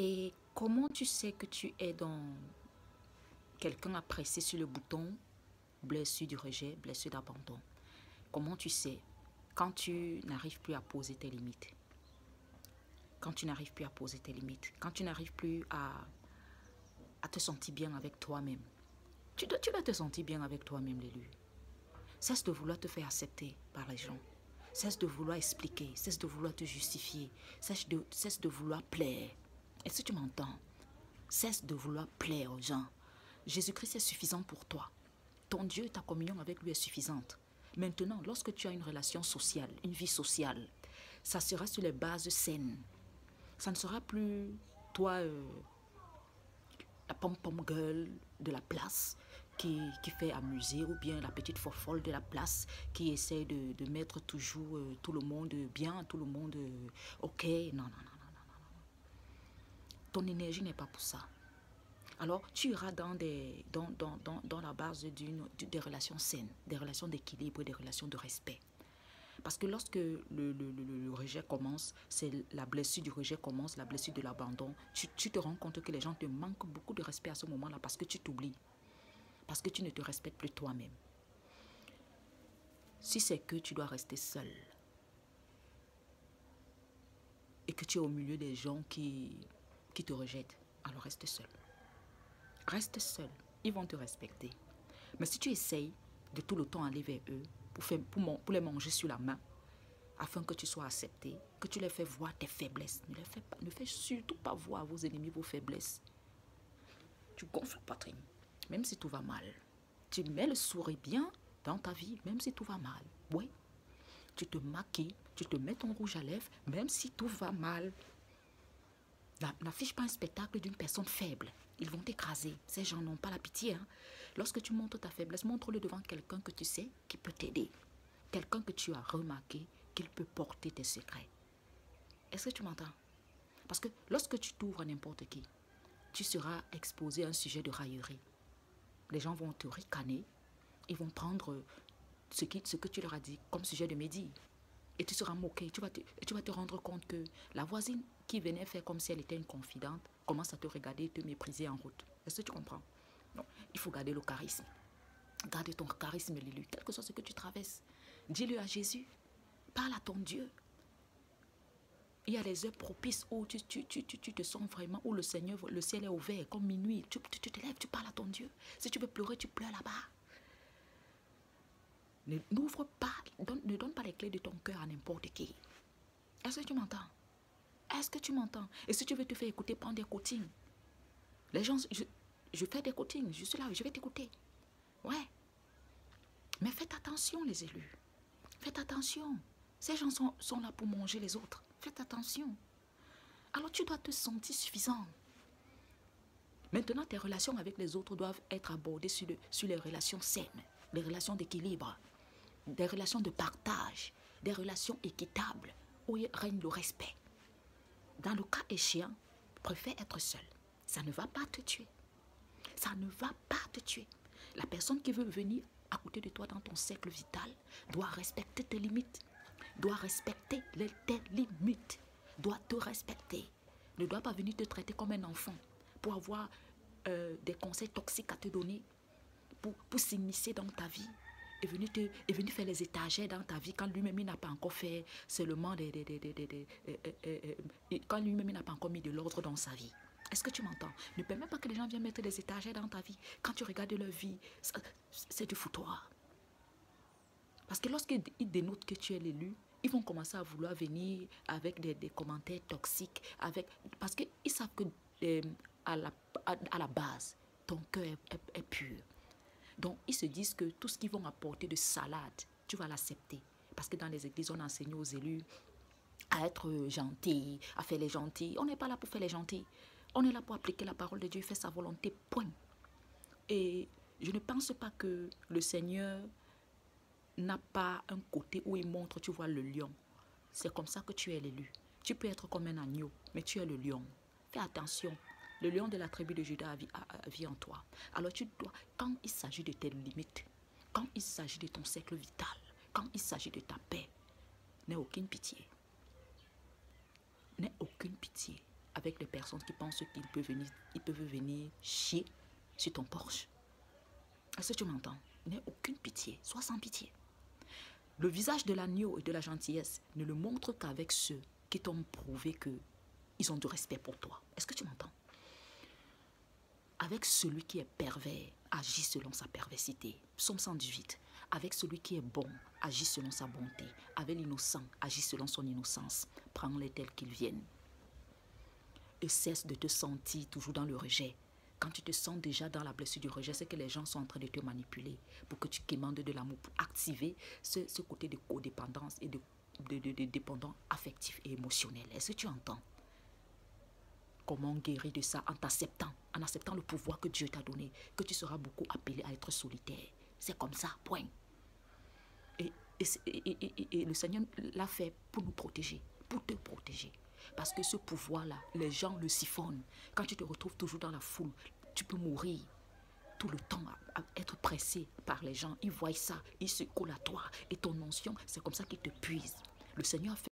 Et comment tu sais que tu es dans... Quelqu'un a pressé sur le bouton blessure du rejet, blessure d'abandon. Comment tu sais? Quand tu n'arrives plus à poser tes limites. Quand tu n'arrives plus à poser tes limites. Quand tu n'arrives plus à te sentir bien avec toi-même. Tu dois te sentir bien avec toi-même, l'élu. Cesse de vouloir te faire accepter par les gens. Cesse de vouloir expliquer. Cesse de vouloir te justifier. Cesse de vouloir plaire. Est-ce que tu m'entends? Cesse de vouloir plaire aux gens. Jésus-Christ est suffisant pour toi. Ton Dieu et ta communion avec lui est suffisante. Maintenant, lorsque tu as une relation sociale, une vie sociale, ça sera sur les bases saines. Ça ne sera plus toi, la pom-pom girl de la place qui fait amuser, ou bien la petite fofolle de la place qui essaie de mettre toujours tout le monde bien, tout le monde ok. Non, non, non, non, non, non. Ton énergie n'est pas pour ça. Alors, tu iras dans la base des relations saines, des relations d'équilibre, des relations de respect. Parce que lorsque le rejet commence, c'est la blessure du rejet commence, la blessure de l'abandon, tu te rends compte que les gens te manquent beaucoup de respect à ce moment-là parce que tu t'oublies, parce que tu ne te respectes plus toi-même. Si c'est que tu dois rester seul et que tu es au milieu des gens qui te rejettent, alors reste seul. Reste seul, ils vont te respecter. Mais si tu essayes de tout le temps aller vers eux pour les manger sur la main, afin que tu sois accepté, que tu les fais voir tes faiblesses, ne fais surtout pas voir à vos ennemis vos faiblesses. Tu gonfles la poitrine, même si tout va mal. Tu mets le sourire bien dans ta vie, même si tout va mal. Oui, tu te maquilles, tu te mets ton rouge à lèvres, même si tout va mal. N'affiche pas un spectacle d'une personne faible. Ils vont t'écraser. Ces gens n'ont pas la pitié. Hein? Lorsque tu montres ta faiblesse, montre-le devant quelqu'un que tu sais qui peut t'aider. Quelqu'un que tu as remarqué qu'il peut porter tes secrets. Est-ce que tu m'entends? Parce que lorsque tu t'ouvres à n'importe qui, tu seras exposé à un sujet de raillerie. Les gens vont te ricaner. Ils vont prendre ce que tu leur as dit comme sujet de médire. Et tu seras moqué. Tu vas te rendre compte que la voisine qui venait faire comme si elle était une confidente commence à te regarder et te mépriser en route. Est-ce que tu comprends? Non, il faut garder le charisme. Garde ton charisme, l'élu, quel que soit ce que tu traverses. Dis-le à Jésus. Parle à ton Dieu. Il y a les heures propices où tu te sens vraiment, où le Seigneur, le ciel est ouvert, comme minuit. Tu te lèves, tu parles à ton Dieu. Si tu veux pleurer, tu pleures là-bas. N'ouvre pas, ne donne pas les clés de ton cœur à n'importe qui. Est-ce que tu m'entends? Est-ce que tu m'entends? Et si tu veux te faire écouter, prends des coachings. Les gens, je fais des coachings, je suis là, je vais t'écouter. Ouais. Mais faites attention, les élus. Faites attention. Ces gens sont là pour manger les autres. Faites attention. Alors tu dois te sentir suffisant. Maintenant, tes relations avec les autres doivent être abordées sur les relations saines, les relations d'équilibre, des relations de partage, des relations équitables, où il règne le respect. Dans le cas échéant, préfère être seul. Ça ne va pas te tuer. Ça ne va pas te tuer. La personne qui veut venir à côté de toi dans ton cercle vital doit respecter tes limites, doit respecter tes limites, doit te respecter. Ne doit pas venir te traiter comme un enfant pour avoir des conseils toxiques à te donner, pour s'immiscer dans ta vie et venir faire les étagères dans ta vie quand lui-même il n'a pas encore fait seulement quand lui-même il n'a pas encore mis de l'ordre dans sa vie. Est-ce que tu m'entends? Ne permets pas que les gens viennent mettre des étagères dans ta vie. Quand tu regardes leur vie, c'est du foutoir. Parce que lorsqu'ils dénotent que tu es l'élu, ils vont commencer à vouloir venir avec des commentaires toxiques, parce qu'ils savent que à la base, ton cœur est pur. Donc, ils se disent que tout ce qu'ils vont apporter de salade, tu vas l'accepter. Parce que dans les églises, on enseigne aux élus à être gentils, à faire les gentils. On n'est pas là pour faire les gentils. On est là pour appliquer la parole de Dieu, faire sa volonté, point. Et je ne pense pas que le Seigneur n'a pas un côté où il montre, tu vois, le lion. C'est comme ça que tu es l'élu. Tu peux être comme un agneau, mais tu es le lion. Fais attention. Le lion de la tribu de Juda vit en toi. Alors tu dois, quand il s'agit de tes limites, quand il s'agit de ton cercle vital, quand il s'agit de ta paix, n'aie aucune pitié. N'aie aucune pitié. avec les personnes qui pensent qu'ils peuvent venir chier sur ton porche. Est-ce que tu m'entends? N'aie aucune pitié, sois sans pitié. Le visage de l'agneau et de la gentillesse ne le montre qu'avec ceux qui t'ont prouvé qu'ils ont du respect pour toi. Est-ce que tu m'entends? Avec celui qui est pervers, agis selon sa perversité. Psaume 118. Avec celui qui est bon, agis selon sa bonté. Avec l'innocent, agis selon son innocence. Prends-les tels qu'ils viennent. Et cesse de te sentir toujours dans le rejet. Quand tu te sens déjà dans la blessure du rejet, c'est que les gens sont en train de te manipuler pour que tu demandes de l'amour, pour activer ce côté de codépendance et de dépendant affectif et émotionnel. Est-ce que tu entends? Comment guérir de ça? En acceptant le pouvoir que Dieu t'a donné, que tu seras beaucoup appelé à être solitaire. C'est comme ça, point. Et le Seigneur l'a fait pour nous protéger, pour te protéger. Parce que ce pouvoir-là, les gens le siphonnent. Quand tu te retrouves toujours dans la foule, tu peux mourir tout le temps à être pressé par les gens. Ils voient ça, ils se collent à toi. Et ton onction, c'est comme ça qu'ils te puisent. Le Seigneur fait